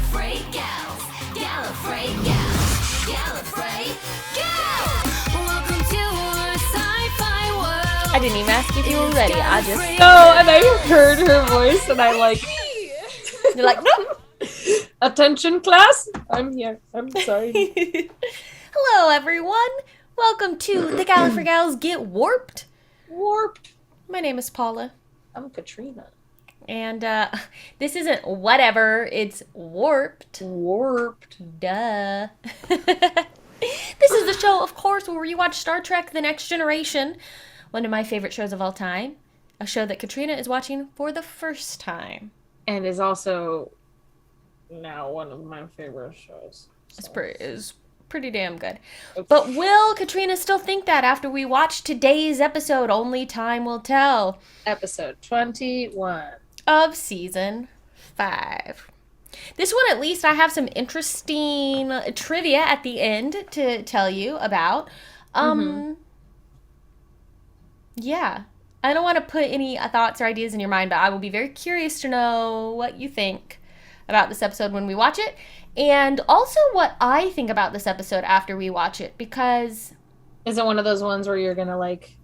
Gallifrey gals, Gallifrey gals, Gallifrey gals. Welcome to our sci-fi world. I didn't even ask if you were ready. I just and I heard her voice, and I like. you're like, nope. Attention, class! I'm here. I'm sorry. Hello, everyone. Welcome to the Gallifrey Gals Get Warped. Warped. My name is Paula, I'm KATRINA. and this isn't whatever. It's warped. Warped. Duh. This is the show, of course, where we watch Star Trek: The Next Generation, one of my favorite shows of all time. A show that KATRINA is watching for the first time. And is also now one of my favorite shows. So. It's pretty damn good. Okay. But will KATRINA still think that after we watch today's episode? Only time will tell. Episode 21. Of season 5. This one, at least, I have some interesting trivia at the end to tell you about. Yeah. I don't want to put any thoughts or ideas in your mind, but I will be very curious to know what you think about this episode when we watch it, and also what I think about this episode after we watch it, because... Is it one of those ones where you're going to, like,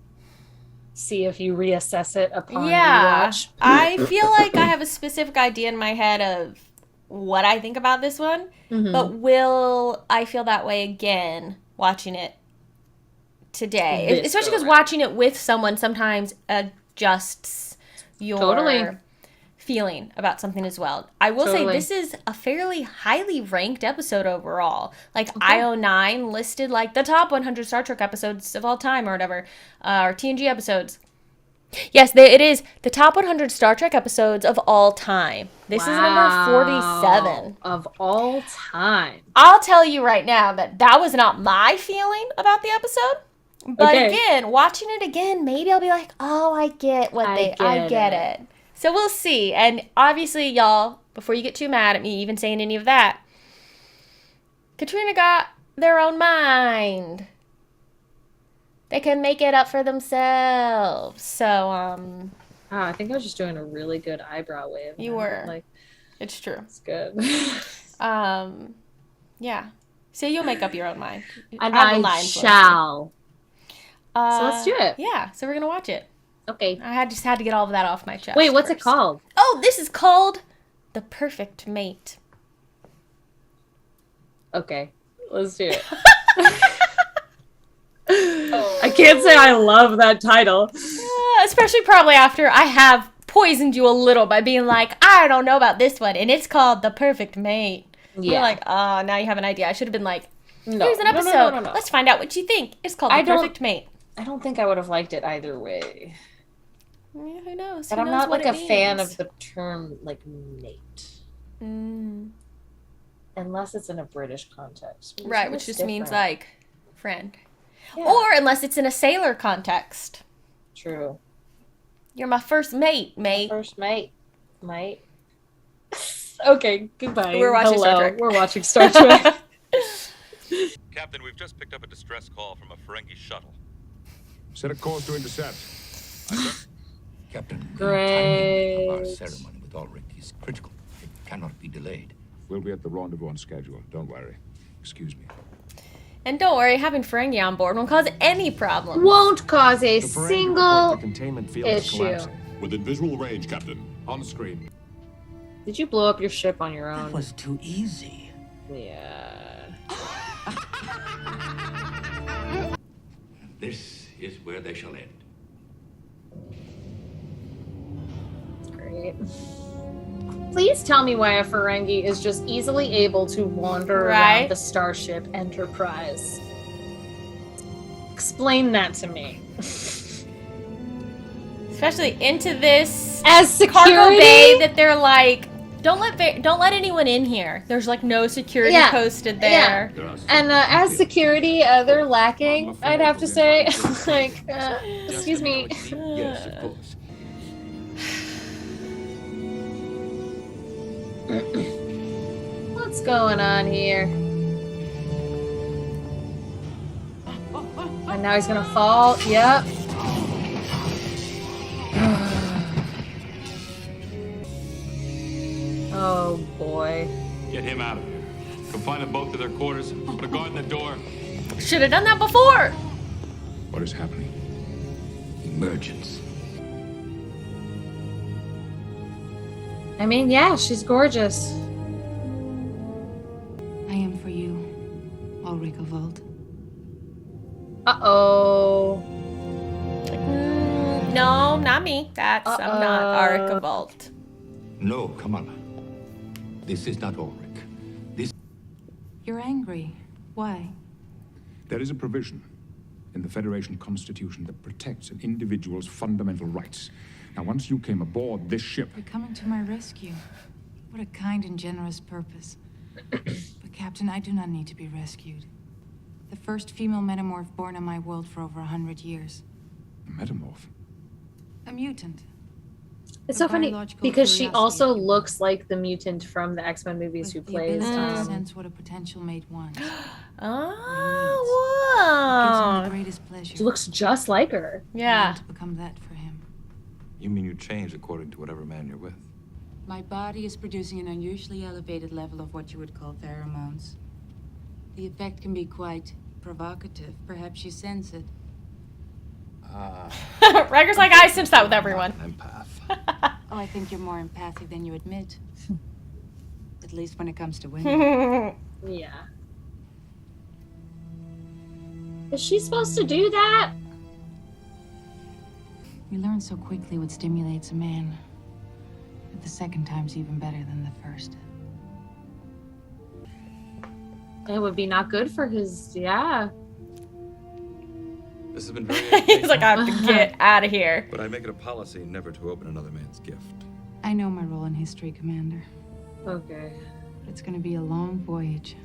see if you reassess it upon rewatch? I feel like I have a specific idea in my head of what I think about this one, but will I feel that way again watching it today? Especially because watching it with someone sometimes adjusts your feeling about something as well. I will say this is a fairly highly ranked episode overall. Like IO9 listed like the top 100 Star Trek episodes of all time or whatever, or TNG episodes. Yes, it is the top 100 Star Trek episodes of all time. This is number 47. Of all time. I'll tell you right now that was not my feeling about the episode. But again, watching it again, maybe I'll be like, oh, I get I get it. So we'll see. And obviously, y'all, before you get too mad at me even saying any of that, KATRINA got their own mind. They can make it up for themselves. So, I think I was just doing a really good eyebrow wave. You were. Like, it's true. it's good. Yeah. So you'll make up your own mind. And I shall. So let's do it. Yeah. So we're going to watch it. Okay. I just had to get all of that off my chest. Wait, what's it called? Oh, this is called The Perfect Mate. Okay. Let's do it. I can't say I love that title. Especially probably after I have poisoned you a little by being like, I don't know about this one, and it's called The Perfect Mate. Yeah. You're like, oh, now you have an idea. I should have been like, here's an episode. No. Let's find out what you think. It's called The Perfect Mate. I don't think I would have liked it either way. Yeah, who knows? But I'm not like a fan of the term like mate. Unless it's in a British context. Right, which just means like friend. Yeah. Or unless it's in a sailor context. True. You're my first mate, mate. My first mate. Okay, goodbye. We're watching Star Trek. We're watching Star Trek. Captain, we've just picked up a distress call from a Ferengi shuttle. Set a course to intercept. Captain, great. the timing of our ceremony with Ulrich is critical. It cannot be delayed. We'll be at the rendezvous on schedule. Don't worry. Excuse me. And don't worry, having Ferengi on board won't cause any problem. Won't cause a single issue. Within visual range, Captain. On screen. Did you blow up your ship on your own? That was too easy. Yeah. This is where they shall end. Great. Please tell me why a Ferengi is just easily able to wander around the Starship Enterprise. Explain that to me. Especially into this as security? Cargo bay that they're like, don't let anyone in here. There's like no security posted there. Yeah. And as security, they're lacking, I'd have to say. Like, excuse me. Yes, of course. What's going on here? And now he's gonna fall. Yep. Oh boy. Get him out of here. Confine them both to their quarters. Put a guard in the door. Should have done that before. What is happening? Emergence. I mean, yeah, she's gorgeous. I am for you, Ulrika Volt. Uh-oh. No, not me. I'm not Ulrika Volt. No, Kamala. This is not Ulrich. This. You're angry. Why? There is a provision in the Federation Constitution that protects an individual's fundamental rights. Now, once you came aboard this ship... You're coming to my rescue. What a kind and generous purpose. But, Captain, I do not need to be rescued. The first female metamorph born on my world for over 100 years. A metamorph? A mutant. It's so funny because she also looks like the mutant from the X-Men movies who plays. Sense what a potential mate wants. Oh, wow. The greatest pleasure. She looks just like her. Yeah. To become that for him. You mean you change according to whatever man you're with? My body is producing an unusually elevated level of what you would call pheromones. The effect can be quite provocative. Perhaps you sense it. Riker's like, I sense that with everyone. Empath. Oh, I think you're more empathic than you admit. At least when it comes to women. Yeah. Is she supposed to do that? We learn so quickly what stimulates a man. But the second time's even better than the first. It would be not good for his, yeah. This has been very He's like, I have to get out of here. But I make it a policy never to open another man's gift. I know my role in history, Commander. Okay. It's gonna be a long voyage.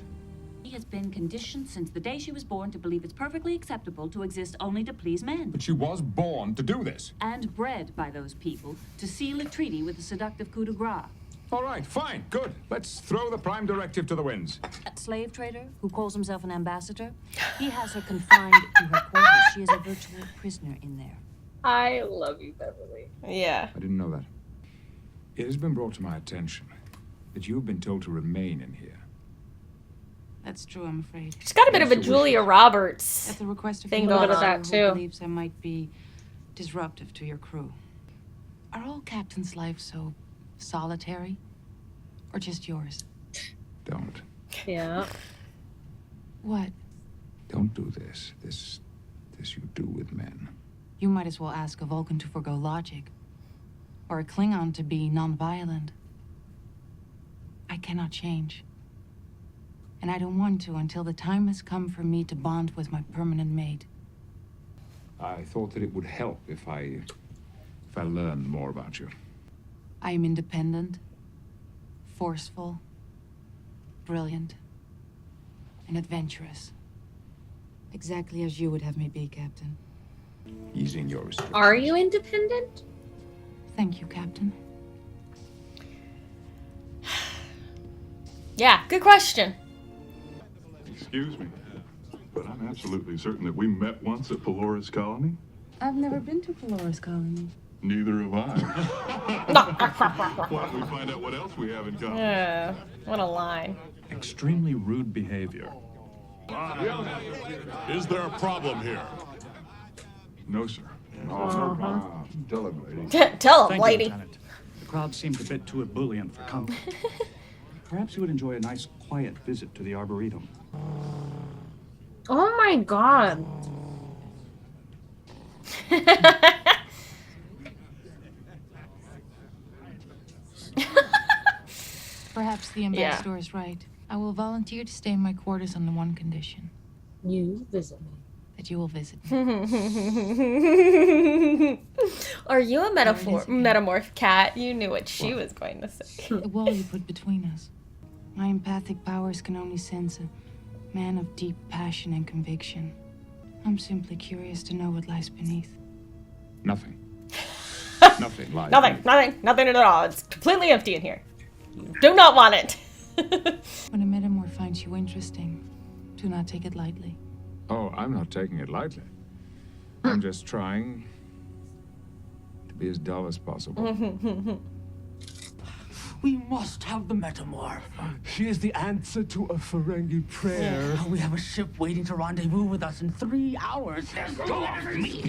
She has been conditioned since the day she was born to believe it's perfectly acceptable to exist only to please men. But she was born to do this. And bred by those people to seal a treaty with the seductive coup de grace. All right, fine, good. Let's throw the Prime Directive to the winds. That slave trader who calls himself an ambassador, he has her confined to her quarters. She is a virtual prisoner in there. I love you, Beverly. Yeah. I didn't know that. It has been brought to my attention that you have been told to remain in here. That's true, I'm afraid. She's got a bit of a Julia Roberts At the request of thing female going on. that who too. believes I might be disruptive to your crew. Are all captains' lives so solitary? Or just yours? Don't. Yeah. What? Don't do this. This you do with men. You might as well ask a Vulcan to forgo logic. Or a Klingon to be non-violent. I cannot change. And I don't want to until the time has come for me to bond with my permanent mate. I thought that it would help if I learned more about you. I am independent, forceful, brilliant, and adventurous. Exactly as you would have me be, Captain. Easing your restrictions. Are you independent? Thank you, Captain. Yeah, good question. Excuse me, but I'm absolutely certain that we met once at Palora's colony. I've never been to Palora's colony. Neither have I. Why don't we find out what else we have in common? What a line. Extremely rude behavior. Is there a problem here? No, sir. Tell him, lady. Tell him, Thank lady. you, Lieutenant. The crowd seemed a bit too ebullient for comfort. Perhaps you would enjoy a nice, quiet visit to the Arboretum. Oh my god. Perhaps the ambassador is right. I will volunteer to stay in my quarters on the one condition. You visit me. That you will visit me. Are you a metamorph cat? You knew what she was going to say. The wall you put between us. My empathic powers can only sense a man of deep passion and conviction. I'm simply curious to know what lies beneath. Nothing. Nothing lies. Nothing at all. It's completely empty in here. Do not want it. When a metamorph finds you interesting, do not take it lightly. Oh, I'm not taking it lightly. I'm just trying to be as dull as possible. We must have the metamorph. She is the answer to a Ferengi prayer. Yeah. We have a ship waiting to rendezvous with us in 3 hours. Go off me!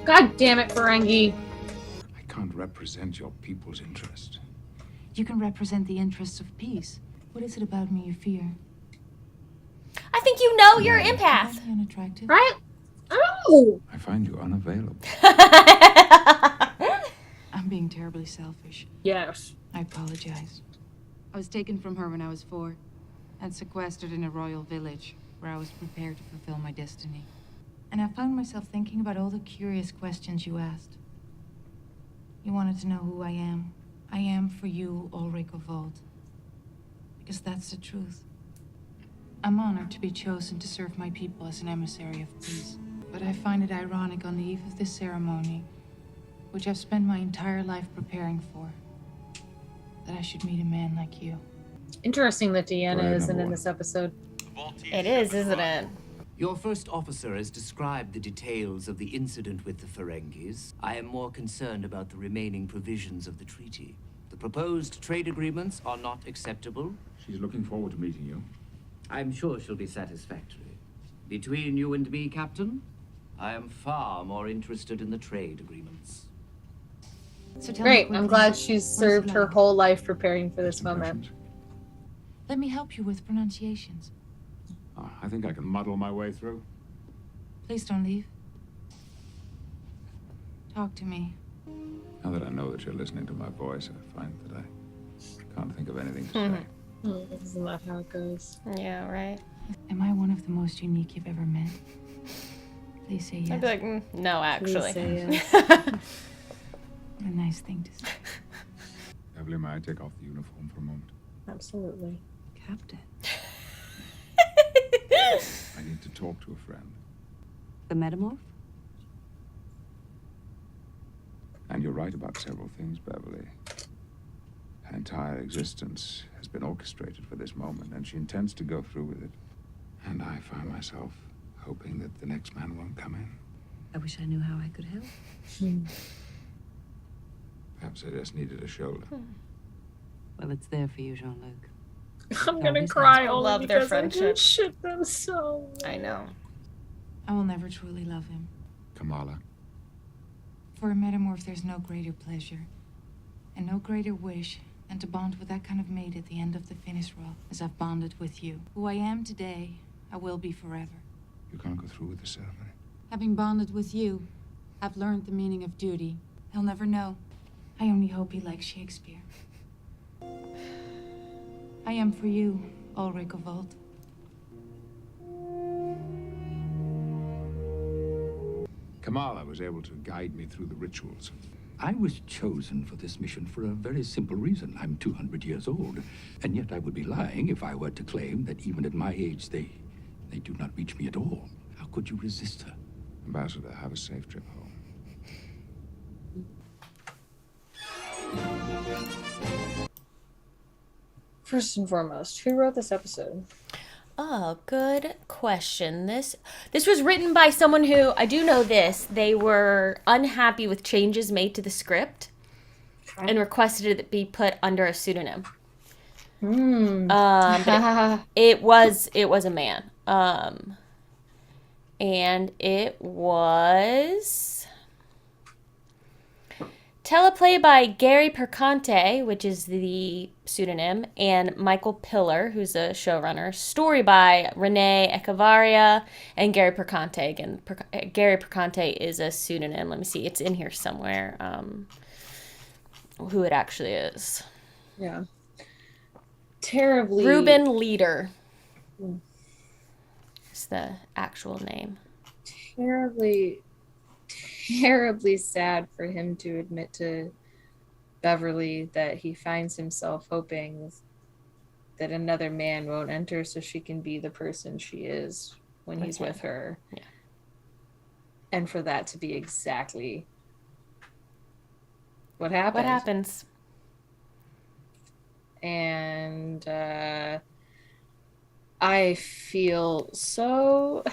God damn it, Ferengi. I can't represent your people's interest. You can represent the interests of peace. What is it about me you fear? I think you know you're an empath. Unattractive. Right? Oh! I find you unavailable. I'm being terribly selfish. Yes. I apologize. I was taken from her when I was 4 and sequestered in a royal village where I was prepared to fulfill my destiny. And I found myself thinking about all the curious questions you asked. You wanted to know who I am. I am for you, Ulrich of Vold. Because that's the truth. I'm honored to be chosen to serve my people as an emissary of peace. But I find it ironic on the eve of this ceremony, which I've spent my entire life preparing for, that I should meet a man like you. Interesting that Deanna isn't in this episode. It is, isn't it? Your first officer has described the details of the incident with the Ferengis. I am more concerned about the remaining provisions of the treaty. The proposed trade agreements are not acceptable. She's looking forward to meeting you. I'm sure she'll be satisfactory. Between you and me, Captain, I am far more interested in the trade agreements. So Great, I'm glad she's served her whole life preparing for this moment. Let me help you with pronunciations. Oh, I think I can muddle my way through. Please don't leave. Talk to me. Now that I know that you're listening to my voice, I find that I can't think of anything to say. Isn't that how it goes? Yeah, right. Am I one of the most unique you've ever met? Please say yes. I'd be like, no, actually. Please say yes. What a nice thing to say. Beverly, may I take off the uniform for a moment? Absolutely. Captain. I need to talk to a friend. The metamorph? And you're right about several things, Beverly. Her entire existence has been orchestrated for this moment, and she intends to go through with it. And I find myself hoping that the next man won't come in. I wish I knew how I could help. Perhaps I just needed a shoulder. Well, it's there for you, Jean-Luc. I'm gonna cry I only love their because I friendship. did shit them so. I know. I will never truly love him. Kamala. For a metamorph, there's no greater pleasure and no greater wish than to bond with that kind of mate at the end of the finish roll, as I've bonded with you. Who I am today, I will be forever. You can't go through with the ceremony. Having bonded with you, I've learned the meaning of duty. He'll never know. I only hope he likes Shakespeare. I am for you, Ulrich of Vold. Kamala was able to guide me through the rituals. I was chosen for this mission for a very simple reason. I'm 200 years old, and yet I would be lying if I were to claim that even at my age they do not reach me at all. How could you resist her? Ambassador, have a safe trip home. First and foremost, who wrote this episode? Oh, good question. This was written by someone who, I do know this, they were unhappy with changes made to the script and requested it be put under a pseudonym. But it was a man. And it was teleplay by Gary Perconte, which is the pseudonym, and Michael Pillar, who's a showrunner. Story by Renee Echevarria and Gary Perconte. Again, Gary Perconte is a pseudonym. Let me see. It's in here somewhere. Who it actually is. Yeah. Terribly. Ruben Leader. It's the actual name. Terribly sad for him to admit to Beverly that he finds himself hoping that another man won't enter so she can be the person she is when he's with her. Yeah. And for that to be exactly what happened. What happens? And I feel so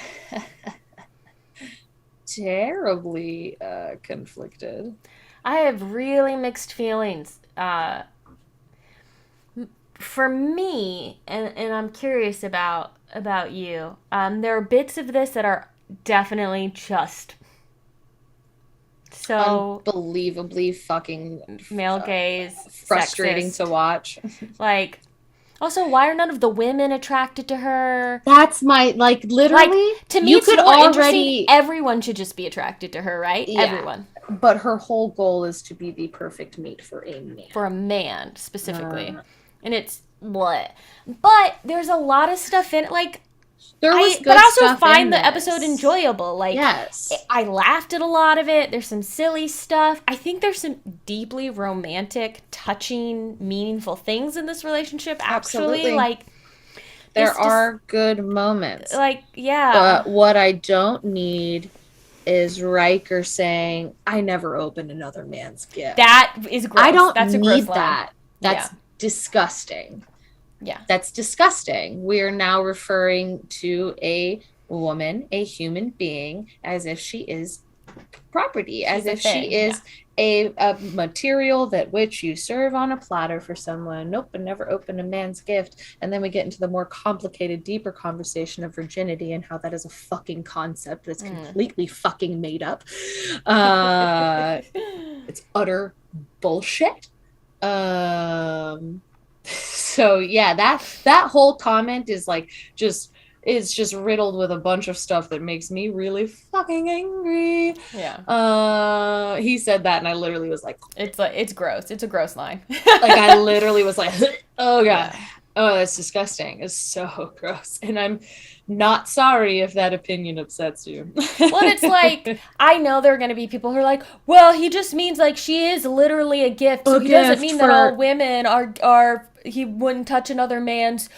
terribly conflicted. I have really mixed feelings. For me, and I'm curious about you, there are bits of this that are definitely just so unbelievably fucking male gaze, frustrating sexist. to watch. Like, also, why are none of the women attracted to her? That's my, like, literally, like, to me, you it's could more already interesting. Everyone should just be attracted to her, right? Yeah. Everyone. But her whole goal is to be the perfect mate for a man. For a man, specifically. And it's what? But there's a lot of stuff in it, like, there was but I also stuff find in the this. episode enjoyable. Like, yes. I laughed at a lot of it. There's some silly stuff. I think there's some deeply romantic, touching, meaningful things in this relationship. Actually, Absolutely. like, there are good moments. Like, yeah. But what I don't need is Riker saying, "I never open another man's gift." That is gross. I don't That's a need gross that. That's disgusting. Yeah. That's disgusting. We are now referring to a woman, a human being, as if she is property, as if she is a material that which you serve on a platter for someone. Nope, and never open a man's gift. And then we get into the more complicated, deeper conversation of virginity and how that is a fucking concept that's completely fucking made up. It's utter bullshit. So yeah, that whole comment is like just riddled with a bunch of stuff that makes me really fucking angry. Yeah. He said that and I literally was like, it's gross. It's a gross line. like, I literally was like, oh god. Yeah. Oh, that's disgusting. It's so gross. And I'm not sorry if that opinion upsets you. Well, it's like, I know there are going to be people who are like, well, he just means like she is literally a gift. So he doesn't mean that all women are, he wouldn't touch another man's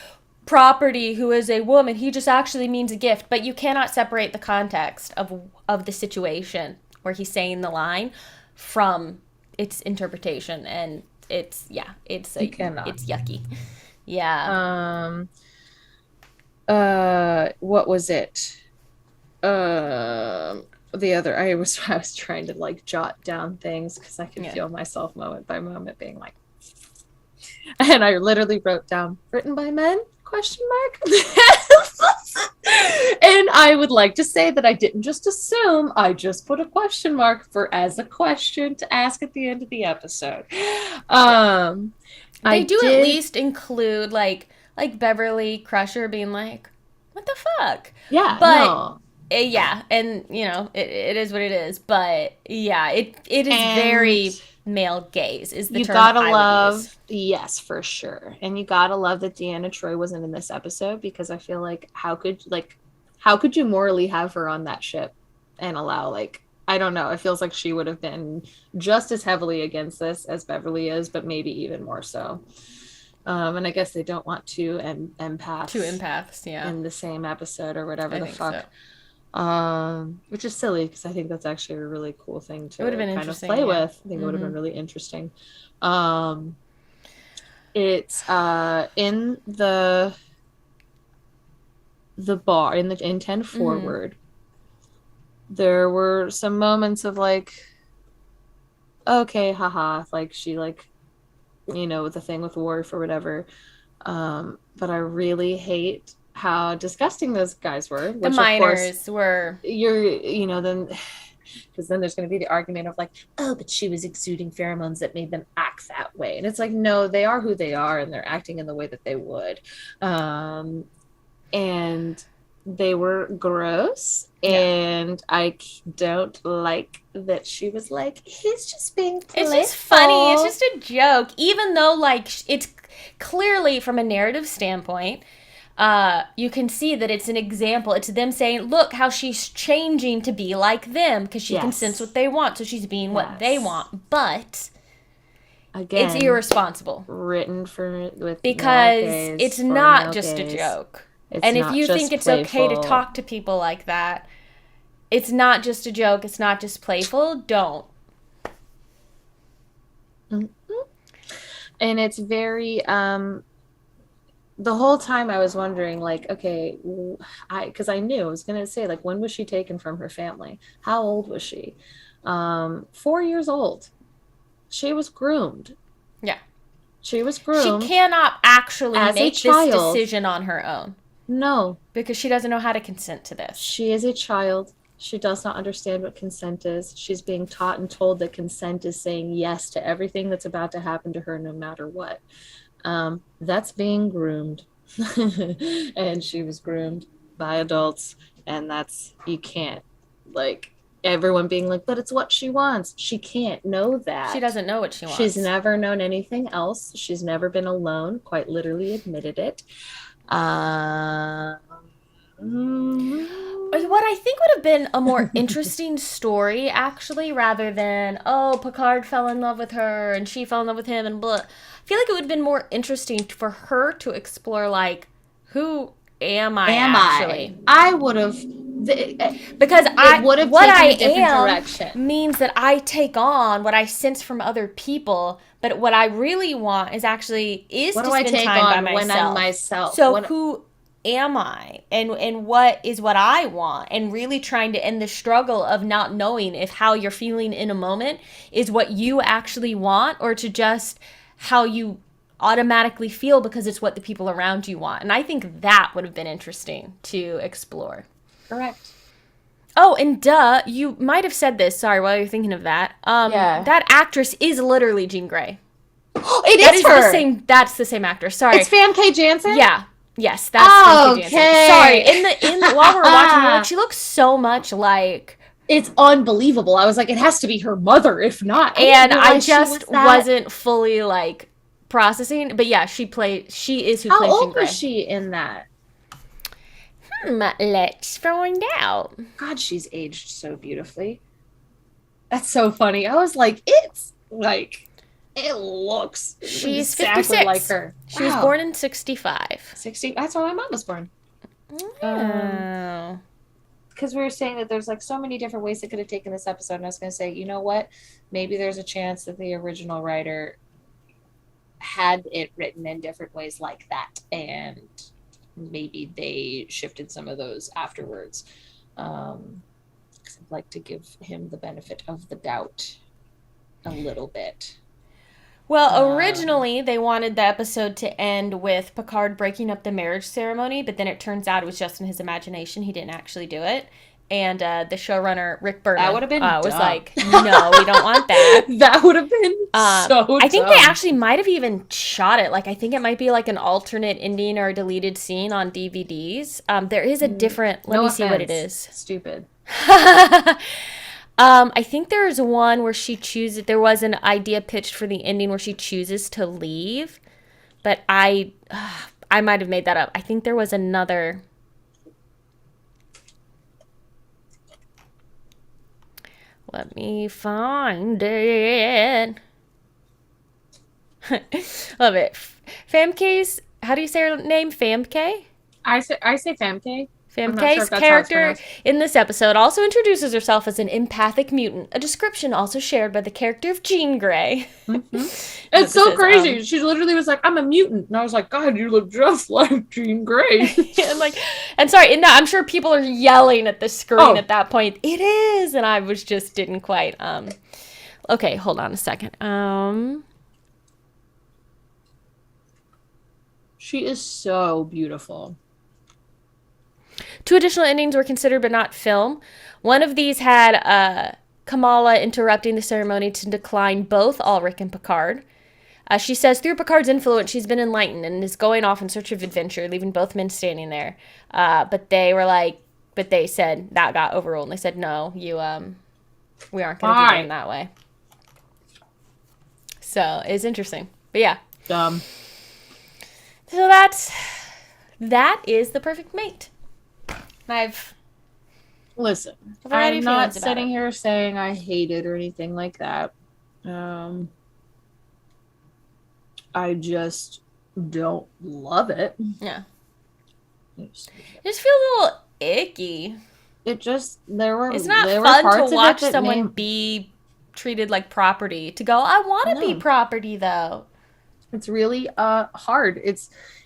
property who is a woman. He just actually means a gift. But you cannot separate the context of the situation where he's saying the line from its interpretation. And it's yucky. Yeah. What was it? The other, I was trying to like jot down things because I could feel myself moment by moment being like, and I literally wrote down written by men ? And I would like to say that I didn't just assume, I just put a question mark for as a question to ask at the end of the episode. They do at least include like Beverly Crusher being like, what the fuck? Yeah. But yeah, and you know, it is what it is. But yeah, it is very male gaze is the term gotta I would love use. Yes, for sure. And you gotta love that Deanna Troi wasn't in this episode, because I feel like how could you morally have her on that ship and allow, like, I don't know, it feels like she would have been just as heavily against this as Beverly is, but maybe even more so. And I guess they don't want two empaths in the same episode or whatever the fuck. So. Which is silly because I think that's actually a really cool thing to kind of play with. I think it would have been really interesting. It's in the bar in 10 Forward. There were some moments of like, okay, haha, like she like, you know, with the thing with Worf or whatever. But I really hate how disgusting those guys were. Which the miners were. Then, because then there's going to be the argument of like, oh, but she was exuding pheromones that made them act that way. And it's like, no, they are who they are, and they're acting in the way that they would. And they were gross. Yeah. And I don't like that she was like, he's just being playful. It's just funny. It's just a joke. Even though, like, it's clearly from a narrative standpoint, you can see that it's an example. It's them saying, look how she's changing to be like them because she can sense what they want. So she's being what they want. But again, it's irresponsible. Written because it's not just a joke. And if you think it's okay to talk to people like that, it's not just a joke. It's not just playful. Don't. Mm-hmm. And it's very... the whole time I was wondering, like, okay, because I knew I was going to say, like, when was she taken from her family? How old was she? 4 years old. She was groomed. Yeah. She was groomed. She cannot actually as make a child. this decision on her own. No. Because she doesn't know how to consent to this. She is a child. She does not understand what consent is. She's being taught and told that consent is saying yes to everything that's about to happen to her no matter what. That's being groomed. And she was groomed by adults. And that's, you can't, like, everyone being like, but it's what she wants. She can't know that. She doesn't know what she wants. She's never known anything else. She's never been alone, quite literally admitted it. What I think would have been a more interesting story, actually, rather than, oh, Picard fell in love with her and she fell in love with him and blah. I feel like it would have been more interesting for her to explore, like, who am I actually? I would have... Because what I am direction. means that I take on what I sense from other people, but what I really want is what to do spend I take time on by when myself. I'm myself? So who am I, and what is what I want, and really trying to end the struggle of not knowing if how you're feeling in a moment is what you actually want, or to just how you automatically feel because it's what the people around you want. And I think that would have been interesting to explore. Correct. Oh, and you might have said this, sorry, while you're thinking of that. Yeah. That actress is literally Jean Grey. It is her! That's the same actor, sorry. It's Famke Janssen? Yeah. Yes, that's Famke Janssen. Sorry, in the while we were watching, she looks so much like... It's unbelievable. I was like, it has to be her mother, if not. And I just wasn't fully, like, processing. But yeah, she is who plays Jean Grey. How old was she in that? Let's find out. God, she's aged so beautifully. That's so funny. I was like, it's like, it looks she's exactly 56. like her. She was born in 65. 60. That's when my mom was born. Oh. Because we were saying that there's like so many different ways they could have taken this episode, and I was going to say, you know what? Maybe there's a chance that the original writer had it written in different ways like that, and maybe they shifted some of those afterwards. Because I'd like to give him the benefit of the doubt a little bit. Well, originally they wanted the episode to end with Picard breaking up the marriage ceremony, but then it turns out it was just in his imagination. He didn't actually do it. And the showrunner, Rick Berman, that would have been was dumb. like, no, we don't want that. That would have been so dumb. I think they actually might have even shot it. Like, I think it might be like an alternate ending or a deleted scene on DVDs. There is a different... Let me see what it is. Stupid. I think there's one where she chooses... There was an idea pitched for the ending where she chooses to leave. But I might have made that up. I think there was another... Let me find it. Love it. Famke's, how do you say her name? Famke? I say Famke. Famke's character in this episode also introduces herself as an empathic mutant, a description also shared by the character of Jean Grey. Mm-hmm. It's so crazy. She literally was like, I'm a mutant. And I was like, God, you look just like Jean Grey. and sorry, I'm sure people are yelling at the screen at that point. It is! And I just didn't quite, okay, hold on a second. She is so beautiful. 2 additional endings were considered but not filmed. One of these had Kamala interrupting the ceremony to decline both Ulrich and Picard. She says, through Picard's influence, she's been enlightened and is going off in search of adventure, leaving both men standing there. But they said that got overruled. And they said, no, we aren't going to do it that way. So it's interesting. But yeah. Dumb. So that is The Perfect Mate. Listen, I'm not sitting here saying I hate it or anything like that. I just don't love it. Yeah. It just feels a little icky. It's not fun to watch someone be treated like property. To go, I want to be property though. It's really hard.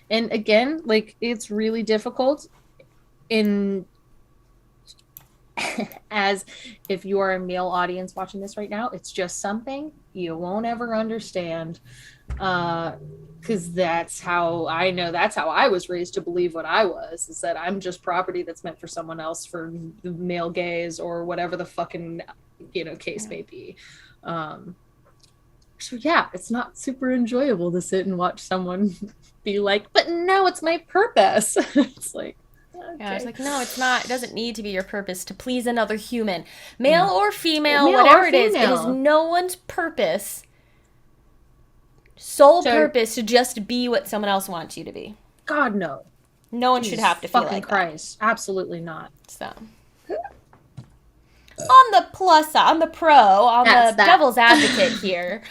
And again, like, it's really difficult in as if you are a male audience watching this right now, it's just something you won't ever understand. Because that's how I was raised to believe what I was, is that I'm just property that's meant for someone else for the male gaze or whatever the fucking, case may be. So yeah, it's not super enjoyable to sit and watch someone be like, but no, it's my purpose. It's like, okay. Yeah, it's like, no, it's not. It doesn't need to be your purpose to please another human, male or female, whatever it is. It is no one's purpose, sole purpose to just be what someone else wants you to be. God, no. No one should have to feel like Christ. That. Absolutely not. So, on the plus side, on the devil's advocate here,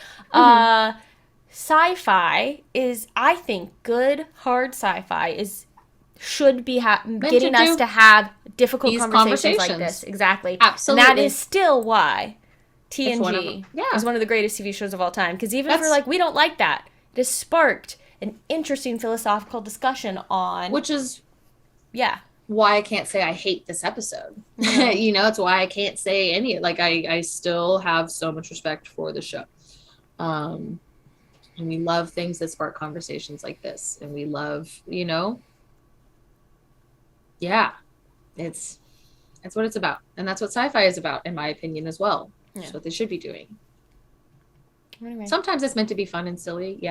sci-fi is, I think, good, hard sci-fi should be getting us to have difficult conversations like this. Exactly. Absolutely. And that is still why TNG is one of the greatest TV shows of all time. Because even if we're like, we don't like that, it has sparked an interesting philosophical discussion on... Which is why I can't say I hate this episode. It's why I can't say any... Like, I still have so much respect for the show. And we love things that spark conversations like this. And we love, it's what it's about. And that's what sci-fi is about, in my opinion, as well. That's what they should be doing. Anyway. Sometimes it's meant to be fun and silly,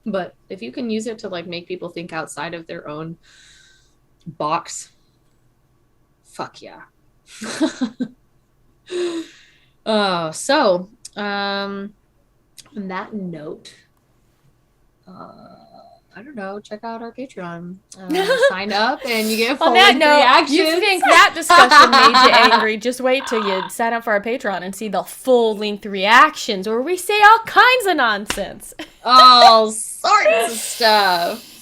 but if you can use it to make people think outside of their own box, fuck yeah. So on that note, I don't know, check out our Patreon. Sign up and you get full-length reactions. You think that discussion made you angry, just wait till you sign up for our Patreon and see the full-length reactions where we say all kinds of nonsense. All sorts of stuff.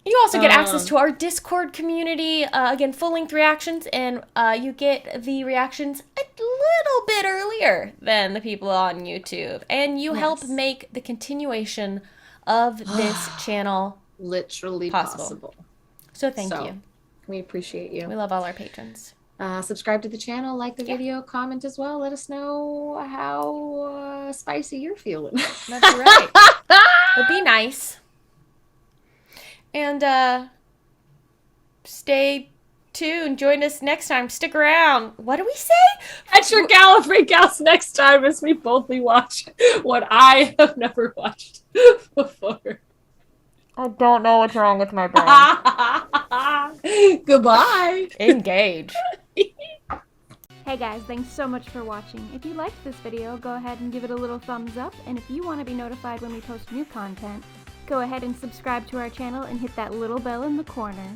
You also get access to our Discord community, again, full-length reactions, and you get the reactions a little bit earlier than the people on YouTube. And you help make the continuation of this channel literally possible. So thank you. We appreciate you. We love all our patrons. Subscribe to the channel, like the video, comment as well. Let us know how spicy you're feeling. That's right. But be nice. And stay tuned. Join us next time. Stick around. What do we say? Catch your Gallifrey Gals next time as we boldly watch what I have never watched before. I don't know what's wrong with my brain. Goodbye. Engage. Hey guys, thanks so much for watching. If you liked this video, go ahead and give it a little thumbs up. And if you want to be notified when we post new content, go ahead and subscribe to our channel and hit that little bell in the corner.